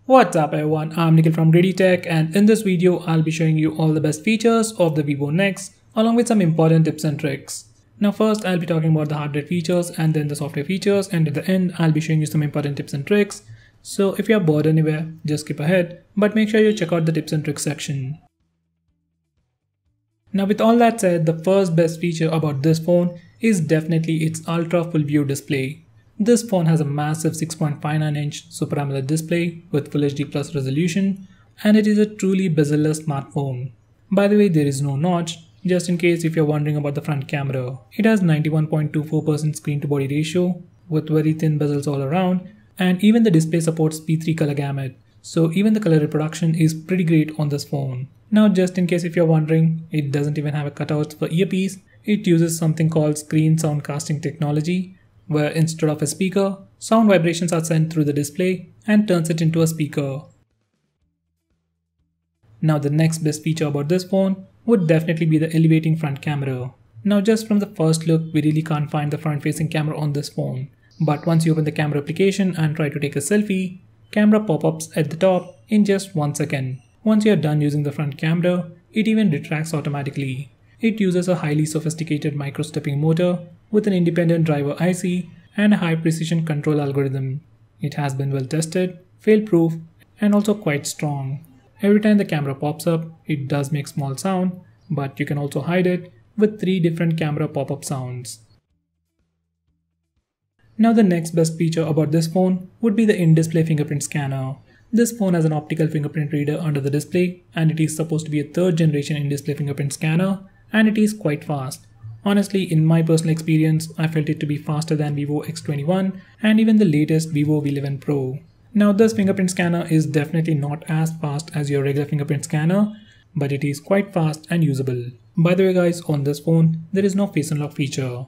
What's up everyone, I'm Nikhil from GreedyTech, and in this video I'll be showing you all the best features of the Vivo Nex along with some important tips and tricks. Now first I'll be talking about the hardware features and then the software features, and at the end I'll be showing you some important tips and tricks. So if you're bored anywhere, just skip ahead, but make sure you check out the tips and tricks section. Now with all that said, the first best feature about this phone is definitely its ultra full view display. This phone has a massive 6.59-inch Super AMOLED display with Full HD Plus resolution, and it is a truly bezel-less smartphone. By the way, there is no notch, just in case if you're wondering about the front camera. It has 91.24% screen to body ratio with very thin bezels all around, and even the display supports P3 color gamut, so even the color reproduction is pretty great on this phone. Now just in case if you're wondering, it doesn't even have a cutout for earpiece. It uses something called screen soundcasting technology, where instead of a speaker, sound vibrations are sent through the display and turns it into a speaker. Now the next best feature about this phone would definitely be the elevating front camera. Now just from the first look, we really can't find the front facing camera on this phone. But once you open the camera application and try to take a selfie, camera pop-ups at the top in just 1 second. Once you're done using the front camera, it even retracts automatically. It uses a highly sophisticated micro-stepping motor with an independent driver IC and a high precision control algorithm. It has been well tested, fail-proof, and also quite strong. Every time the camera pops up, it does make small sound, but you can also hide it with 3 different camera pop-up sounds. Now the next best feature about this phone would be the in-display fingerprint scanner. This phone has an optical fingerprint reader under the display, and it is supposed to be a 3rd generation in-display fingerprint scanner, and it is quite fast. Honestly, in my personal experience, I felt it to be faster than Vivo X21 and even the latest Vivo V11 Pro. Now this fingerprint scanner is definitely not as fast as your regular fingerprint scanner, but it is quite fast and usable. By the way guys, on this phone, there is no face unlock feature.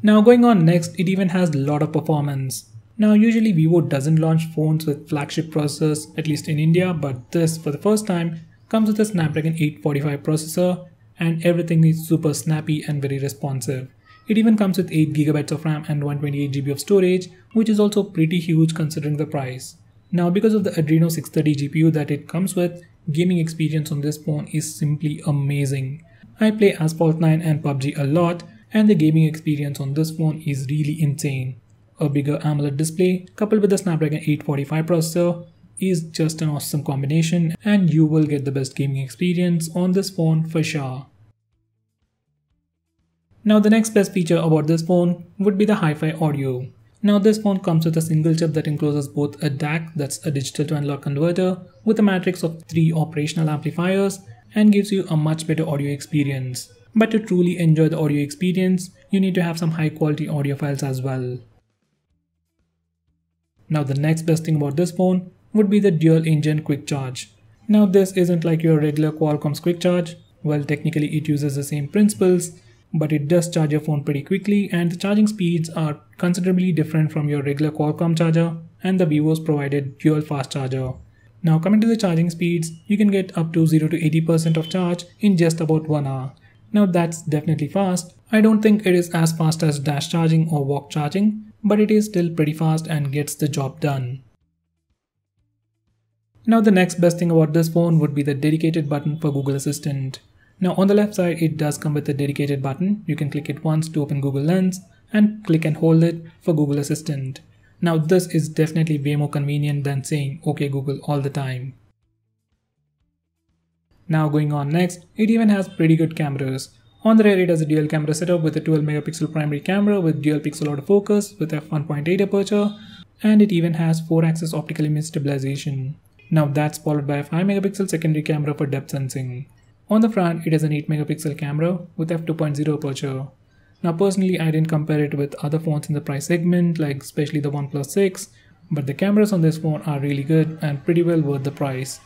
Now going on next, it even has a lot of performance. Now usually Vivo doesn't launch phones with flagship processors, at least in India, but this for the first time comes with a Snapdragon 845 processor, and everything is super snappy and very responsive. It even comes with 8GB of RAM and 128GB of storage, which is also pretty huge considering the price. Now because of the Adreno 630 GPU that it comes with, gaming experience on this phone is simply amazing. I play Asphalt 9 and PUBG a lot, and the gaming experience on this phone is really insane. A bigger AMOLED display coupled with the Snapdragon 845 processor is just an awesome combination, and you will get the best gaming experience on this phone for sure. Now the next best feature about this phone would be the hi-fi audio. Now this phone comes with a single chip that encloses both a DAC, that's a digital to analog converter, with a matrix of 3 operational amplifiers, and gives you a much better audio experience. But to truly enjoy the audio experience, you need to have some high quality audio files as well. Now the next best thing about this phone would be the dual engine quick charge. Now this isn't like your regular Qualcomm's quick charge. Well, technically it uses the same principles, but it does charge your phone pretty quickly, and the charging speeds are considerably different from your regular Qualcomm charger and the Vivo's provided dual fast charger. Now coming to the charging speeds, you can get up to 0 to 80% of charge in just about 1 hour. Now that's definitely fast. I don't think it is as fast as dash charging or walk charging, but it is still pretty fast and gets the job done. Now the next best thing about this phone would be the dedicated button for Google Assistant. Now on the left side, it does come with a dedicated button. You can click it once to open Google Lens and click and hold it for Google Assistant. Now this is definitely way more convenient than saying OK Google all the time. Now going on next, it even has pretty good cameras. On the rear, it has a dual camera setup with a 12 megapixel primary camera with dual pixel autofocus with f1.8 aperture, and it even has 4-axis optical image stabilization. Now that's followed by a 5 megapixel secondary camera for depth sensing. On the front, it has an 8 megapixel camera with f2.0 aperture. Now personally, I didn't compare it with other phones in the price segment, like especially the OnePlus 6, but the cameras on this phone are really good and pretty well worth the price.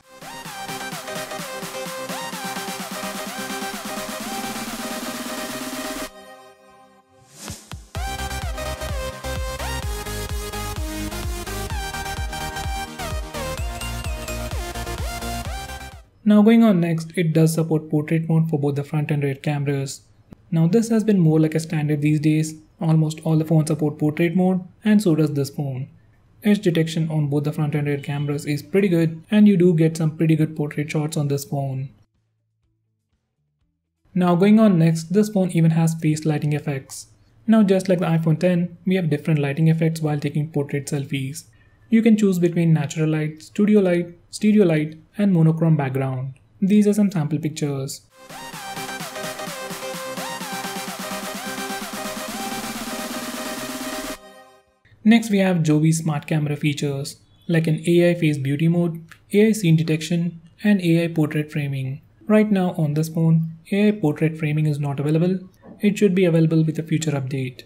Now going on next, it does support portrait mode for both the front and rear cameras. Now this has been more like a standard these days. Almost all the phones support portrait mode, and so does this phone. Edge detection on both the front and rear cameras is pretty good, and you do get some pretty good portrait shots on this phone. Now going on next, this phone even has face lighting effects. Now just like the iPhone X, we have different lighting effects while taking portrait selfies. You can choose between natural light, studio light, stereo light, and monochrome background. These are some sample pictures. Next we have Joby's smart camera features like an AI face beauty mode, AI scene detection, and AI portrait framing. Right now on this phone, AI portrait framing is not available. It should be available with a future update.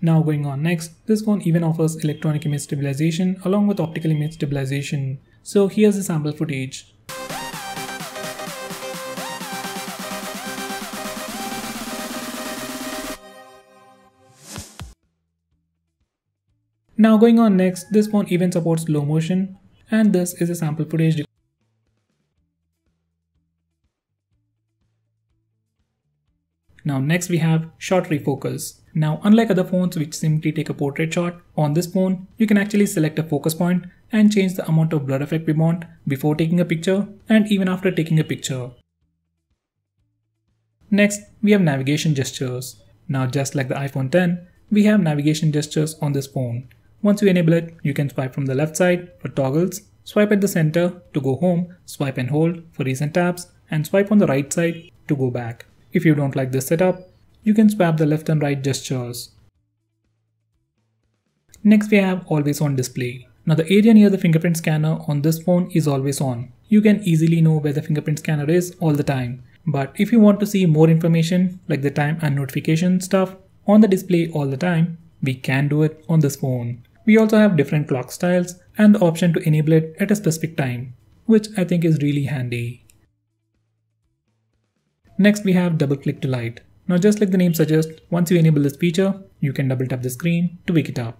Now going on next, this phone even offers electronic image stabilization along with optical image stabilization. So here's the sample footage. Now going on next, this phone even supports slow motion, and this is a sample footage. Now next we have shot refocus. Now unlike other phones which simply take a portrait shot, on this phone you can actually select a focus point and change the amount of blur effect we want before taking a picture and even after taking a picture. Next we have navigation gestures. Now just like the iPhone X, we have navigation gestures on this phone. Once you enable it, you can swipe from the left side for toggles, swipe at the center to go home, swipe and hold for recent tabs, and swipe on the right side to go back. If you don't like this setup, you can swap the left and right gestures. Next we have always on display. Now the area near the fingerprint scanner on this phone is always on. You can easily know where the fingerprint scanner is all the time. But if you want to see more information like the time and notification stuff on the display all the time, we can do it on this phone. We also have different clock styles and the option to enable it at a specific time, which I think is really handy. Next we have double click to light. Now just like the name suggests, once you enable this feature, you can double tap the screen to wake it up.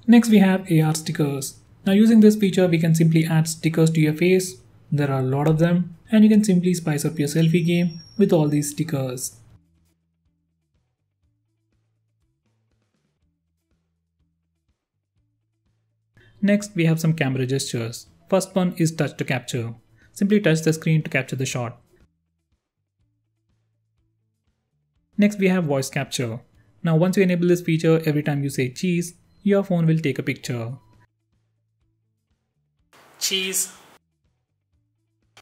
Next we have AR stickers. Now using this feature we can simply add stickers to your face. There are a lot of them and you can simply spice up your selfie game with all these stickers. Next we have some camera gestures. First one is touch to capture. Simply touch the screen to capture the shot. Next we have voice capture. Now once you enable this feature, every time you say cheese, your phone will take a picture. Cheese.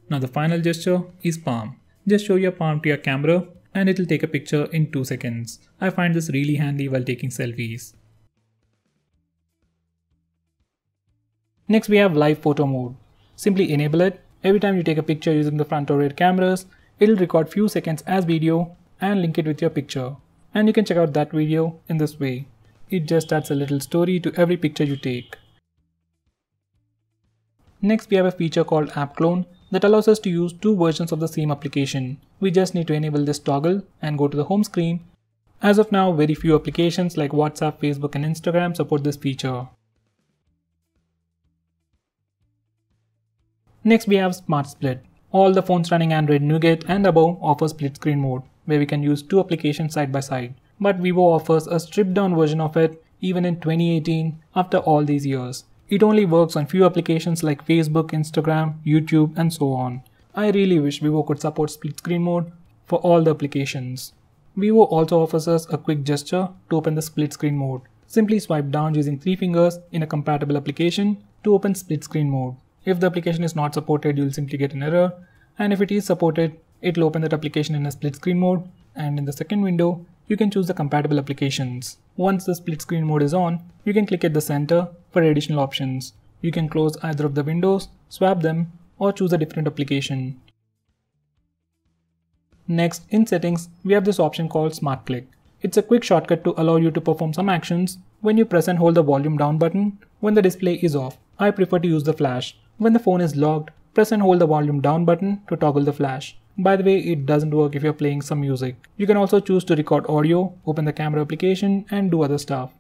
Now the final gesture is palm. Just show your palm to your camera and it will take a picture in 2 seconds. I find this really handy while taking selfies. Next we have live photo mode. Simply enable it. Every time you take a picture using the front or rear cameras, it will record few seconds as video and link it with your picture. And you can check out that video in this way. It just adds a little story to every picture you take. Next we have a feature called App Clone that allows us to use 2 versions of the same application. We just need to enable this toggle and go to the home screen. As of now, very few applications like WhatsApp, Facebook and Instagram support this feature. Next we have Smart Split. All the phones running Android Nougat and above offer split screen mode, where we can use 2 applications side by side. But Vivo offers a stripped down version of it even in 2018 after all these years. It only works on few applications like Facebook, Instagram, YouTube and so on. I really wish Vivo could support split screen mode for all the applications. Vivo also offers us a quick gesture to open the split screen mode. Simply swipe down using 3 fingers in a compatible application to open split screen mode. If the application is not supported, you'll simply get an error, and if it is supported, it will open that application in a split screen mode, and in the second window, you can choose the compatible applications. Once the split screen mode is on, you can click at the center for additional options. You can close either of the windows, swap them, or choose a different application. Next, in settings, we have this option called Smart Click. It's a quick shortcut to allow you to perform some actions when you press and hold the volume down button when the display is off. I prefer to use the flash. When the phone is locked, press and hold the volume down button to toggle the flash. By the way, it doesn't work if you're playing some music. You can also choose to record audio, open the camera application and do other stuff.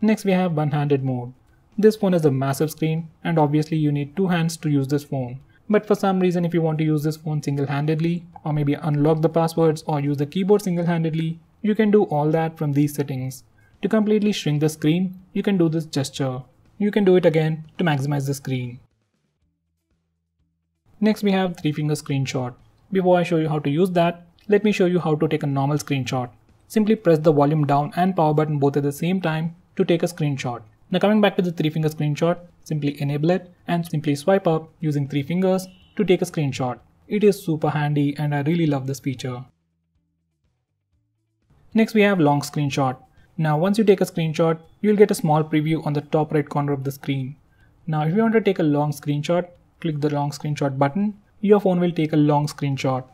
Next we have one-handed mode. This phone has a massive screen and obviously you need 2 hands to use this phone. But for some reason, if you want to use this phone single-handedly, or maybe unlock the passwords or use the keyboard single-handedly, you can do all that from these settings. To completely shrink the screen, you can do this gesture. You can do it again to maximize the screen. Next we have 3-finger screenshot. Before I show you how to use that, let me show you how to take a normal screenshot. Simply press the volume down and power button both at the same time to take a screenshot. Now coming back to the 3-finger screenshot, simply enable it and simply swipe up using 3 fingers to take a screenshot. It is super handy and I really love this feature. Next we have long screenshot. Now once you take a screenshot, you'll get a small preview on the top right corner of the screen. Now if you want to take a long screenshot, click the long screenshot button. Your phone will take a long screenshot.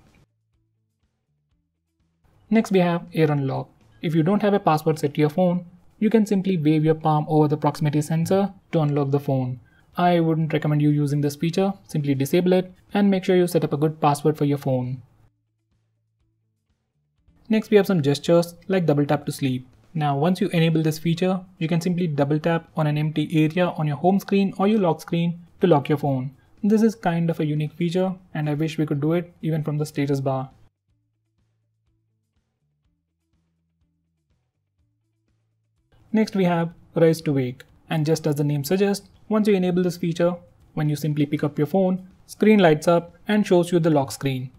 Next we have Air Unlock. If you don't have a password set to your phone, you can simply wave your palm over the proximity sensor to unlock the phone. I wouldn't recommend you using this feature. Simply disable it and make sure you set up a good password for your phone. Next we have some gestures like double tap to sleep. Now once you enable this feature, you can simply double tap on an empty area on your home screen or your lock screen to lock your phone. This is kind of a unique feature and I wish we could do it even from the status bar. Next we have Rise to Wake, and just as the name suggests, once you enable this feature, when you simply pick up your phone, screen lights up and shows you the lock screen.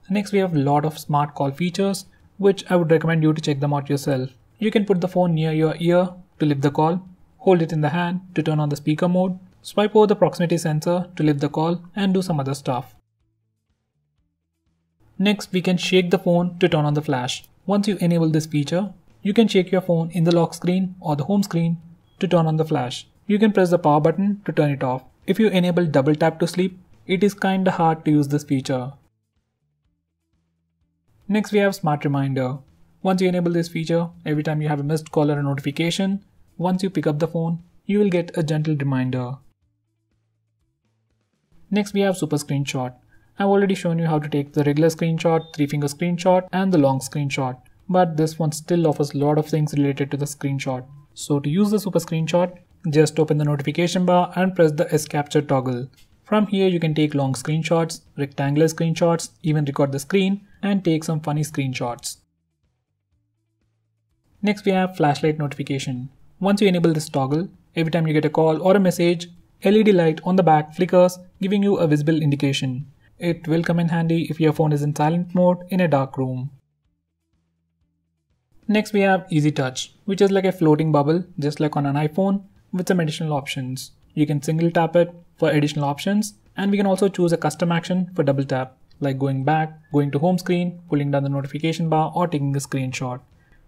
Next we have a lot of smart call features, which I would recommend you to check them out yourself. You can put the phone near your ear to lift the call, hold it in the hand to turn on the speaker mode, swipe over the proximity sensor to lift the call and do some other stuff. Next we can shake the phone to turn on the flash. Once you enable this feature, you can shake your phone in the lock screen or the home screen to turn on the flash. You can press the power button to turn it off. If you enable double tap to sleep, it is kinda hard to use this feature. Next we have Smart Reminder. Once you enable this feature, every time you have a missed call or a notification, once you pick up the phone, you will get a gentle reminder. Next we have Super Screenshot. I've already shown you how to take the regular screenshot, 3-finger screenshot and the long screenshot, but this one still offers a lot of things related to the screenshot. So to use the Super Screenshot, just open the notification bar and press the S Capture toggle. From here you can take long screenshots, rectangular screenshots, even record the screen and take some funny screenshots. Next we have Flashlight Notification. Once you enable this toggle, every time you get a call or a message, LED light on the back flickers, giving you a visible indication. It will come in handy if your phone is in silent mode in a dark room. Next we have Easy Touch, which is like a floating bubble just like on an iPhone with some additional options. You can single tap it for additional options, and we can also choose a custom action for double tap, like going back, going to home screen, pulling down the notification bar or taking a screenshot.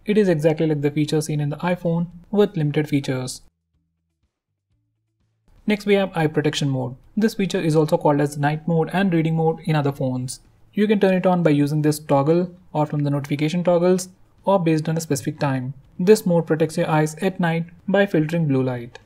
It is exactly like the feature seen in the iPhone with limited features. Next we have Eye Protection Mode. This feature is also called as Night Mode and Reading Mode in other phones. You can turn it on by using this toggle or from the notification toggles or based on a specific time. This mode protects your eyes at night by filtering blue light.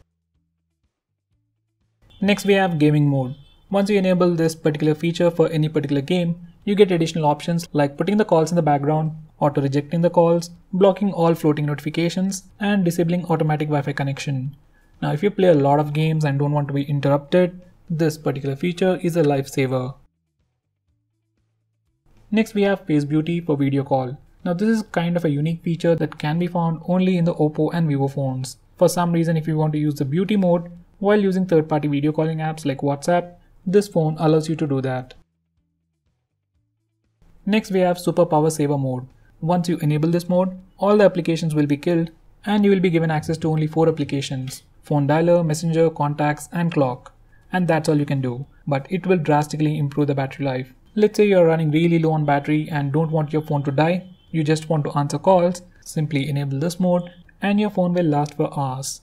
Next we have Gaming Mode. Once you enable this particular feature for any particular game, you get additional options like putting the calls in the background, auto rejecting the calls, blocking all floating notifications, and disabling automatic Wi-Fi connection. Now if you play a lot of games and don't want to be interrupted, this particular feature is a lifesaver. Next we have Face Beauty for video call. Now this is kind of a unique feature that can be found only in the Oppo and Vivo phones. For some reason, if you want to use the beauty mode while using third-party video calling apps like WhatsApp, this phone allows you to do that. Next we have Super Power Saver mode. Once you enable this mode, all the applications will be killed and you will be given access to only 4 applications: Phone Dialer, Messenger, Contacts and Clock. And that's all you can do, but it will drastically improve the battery life. Let's say you're running really low on battery and don't want your phone to die, you just want to answer calls, simply enable this mode and your phone will last for hours.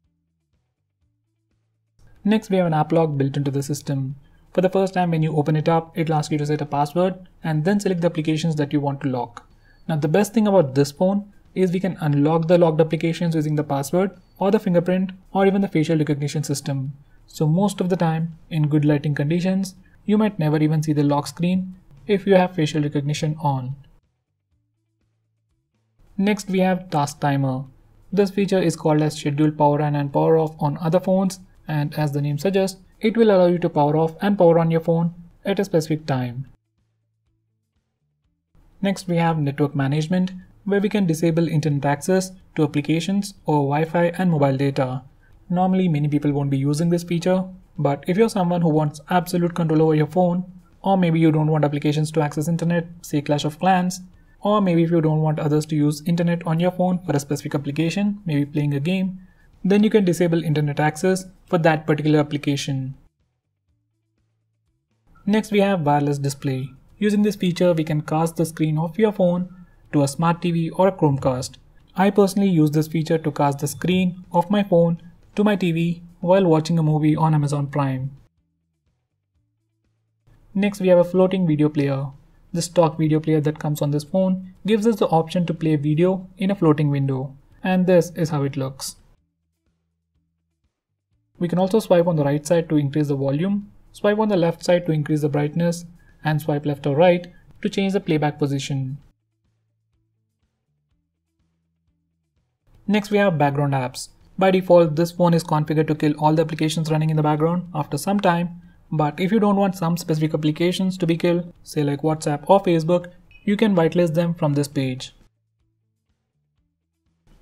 Next we have an app lock built into the system. For the first time when you open it up, it'll ask you to set a password and then select the applications that you want to lock. Now the best thing about this phone is we can unlock the locked applications using the password or the fingerprint or even the facial recognition system. So most of the time, in good lighting conditions, you might never even see the lock screen if you have facial recognition on. Next we have Task Timer. This feature is called as scheduled power on and power off on other phones, and as the name suggests, it will allow you to power off and power on your phone at a specific time. Next we have network management, where we can disable internet access to applications or Wi-Fi and mobile data. Normally many people won't be using this feature, but if you're someone who wants absolute control over your phone, or maybe you don't want applications to access internet, say Clash of Clans, or maybe if you don't want others to use internet on your phone for a specific application, maybe playing a game, then you can disable internet access for that particular application. Next we have wireless display. Using this feature, we can cast the screen of your phone to a smart TV or a Chromecast. I personally use this feature to cast the screen of my phone to my TV while watching a movie on Amazon Prime. Next we have a floating video player. The stock video player that comes on this phone gives us the option to play video in a floating window, and this is how it looks. We can also swipe on the right side to increase the volume, swipe on the left side to increase the brightness, and swipe left or right to change the playback position. Next we have background apps. By default, this phone is configured to kill all the applications running in the background after some time, but if you don't want some specific applications to be killed, say like WhatsApp or Facebook, you can whitelist them from this page.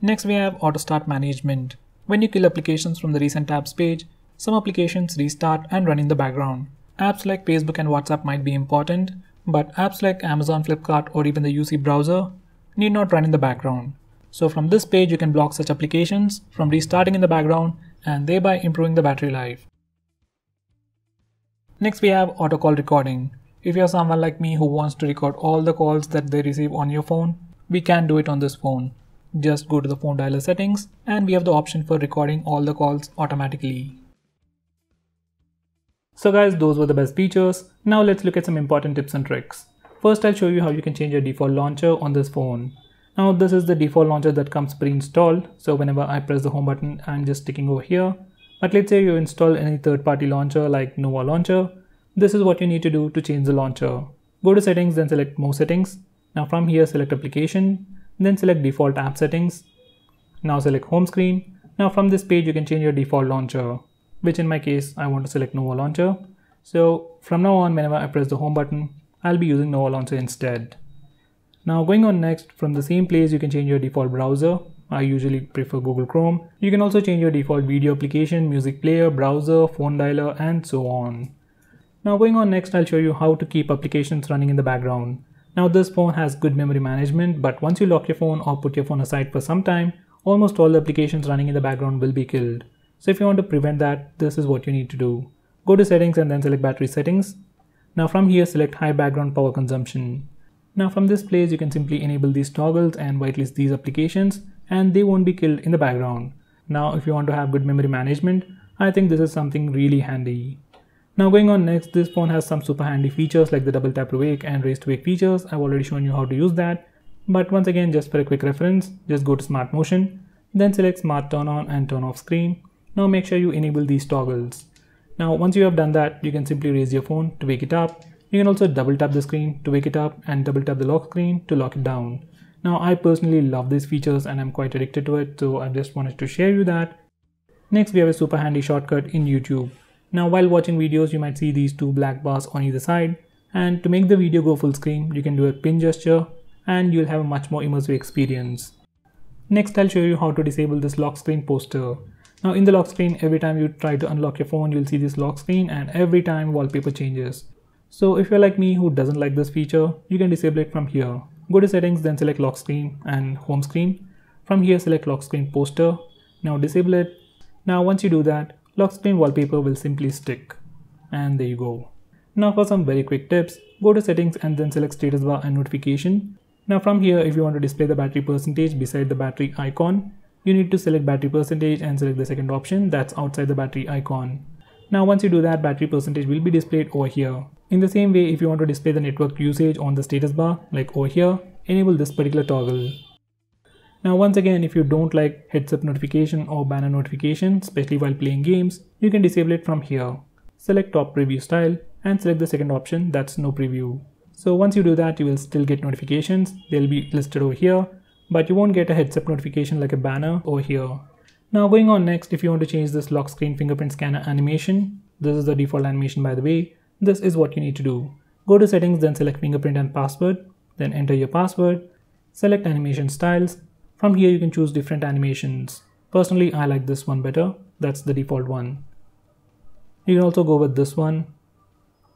Next we have AUTOSTART management. When you kill applications from the recent tabs page, some applications restart and run in the background. Apps like Facebook and WhatsApp might be important, but apps like Amazon, Flipkart or even the UC browser need not run in the background. So from this page you can block such applications from restarting in the background and thereby improving the battery life. Next we have auto call recording. If you are someone like me who wants to record all the calls that they receive on your phone, we can do it on this phone. Just go to the phone dialer settings and we have the option for recording all the calls automatically. So guys, those were the best features. Now let's look at some important tips and tricks. First I'll show you how you can change your default launcher on this phone. Now this is the default launcher that comes pre-installed, so whenever I press the home button I'm just sticking over here. But let's say you install any third-party launcher like Nova Launcher. This is what you need to do to change the launcher. Go to settings, then select more settings. Now from here select application, then select default app settings. Now select home screen. Now from this page you can change your default launcher, which in my case I want to select Nova Launcher. So from now on whenever I press the home button, I'll be using Nova Launcher instead. Now going on next, from the same place you can change your default browser. I usually prefer Google Chrome. You can also change your default video application, music player, browser, phone dialer and so on. Now going on next, I'll show you how to keep applications running in the background. Now this phone has good memory management, but once you lock your phone or put your phone aside for some time, almost all the applications running in the background will be killed. So if you want to prevent that, this is what you need to do. Go to settings and then select battery settings. Now from here select high background power consumption. Now from this place you can simply enable these toggles and whitelist these applications and they won't be killed in the background. Now if you want to have good memory management, I think this is something really handy. Now going on next, this phone has some super handy features like the double tap to wake and raise to wake features. I've already shown you how to use that. But once again, just for a quick reference, just go to smart motion, then select smart turn on and turn off screen. Now make sure you enable these toggles. Now once you have done that, you can simply raise your phone to wake it up. You can also double tap the screen to wake it up and double tap the lock screen to lock it down. Now I personally love these features and I'm quite addicted to it, so I just wanted to share you that. Next we have a super handy shortcut in YouTube. Now while watching videos you might see these two black bars on either side, and to make the video go full screen you can do a pin gesture and you'll have a much more immersive experience. Next I'll show you how to disable this lock screen poster. Now in the lock screen, every time you try to unlock your phone you'll see this lock screen and every time wallpaper changes. So if you're like me who doesn't like this feature, you can disable it from here. Go to settings, then select lock screen and home screen. From here select lock screen poster. Now disable it. Now once you do that, lock screen wallpaper will simply stick. And there you go. Now for some very quick tips, go to settings and then select status bar and notification. Now from here, if you want to display the battery percentage beside the battery icon, you need to select battery percentage and select the second option that's outside the battery icon. Now once you do that, battery percentage will be displayed over here. In the same way, if you want to display the network usage on the status bar, like over here, enable this particular toggle. Now once again, if you don't like heads up notification or banner notification, especially while playing games, you can disable it from here. Select top preview style and select the second option, that's no preview. So once you do that, you will still get notifications. They'll be listed over here, but you won't get a heads-up notification like a banner over here. Now going on next, if you want to change this lock screen fingerprint scanner animation, this is the default animation by the way, this is what you need to do. Go to settings, then select fingerprint and password, then enter your password, select animation styles. From here you can choose different animations. Personally, I like this one better, that's the default one. You can also go with this one,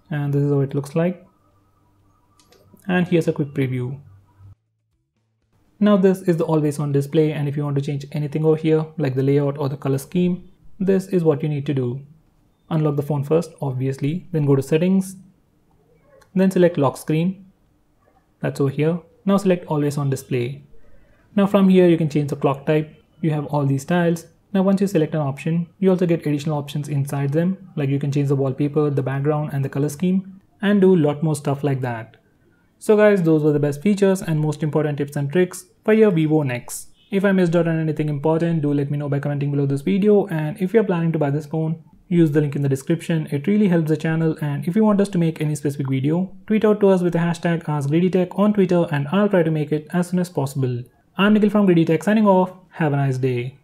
and this is how it looks like. And here's a quick preview. Now this is the always on display, and if you want to change anything over here like the layout or the color scheme, this is what you need to do. Unlock the phone first, obviously, then go to settings, then select lock screen, that's over here. Now select always on display. Now from here you can change the clock type. You have all these styles. Now once you select an option, you also get additional options inside them, like you can change the wallpaper, the background and the color scheme, and do a lot more stuff like that. So guys, those were the best features and most important tips and tricks for your Vivo Nex. If I missed out on anything important, do let me know by commenting below this video, and if you're planning to buy this phone, use the link in the description. It really helps the channel, and if you want us to make any specific video, tweet out to us with the hashtag AskGreedyTech on Twitter and I'll try to make it as soon as possible. I'm Nikhil from GreedyTech signing off. Have a nice day.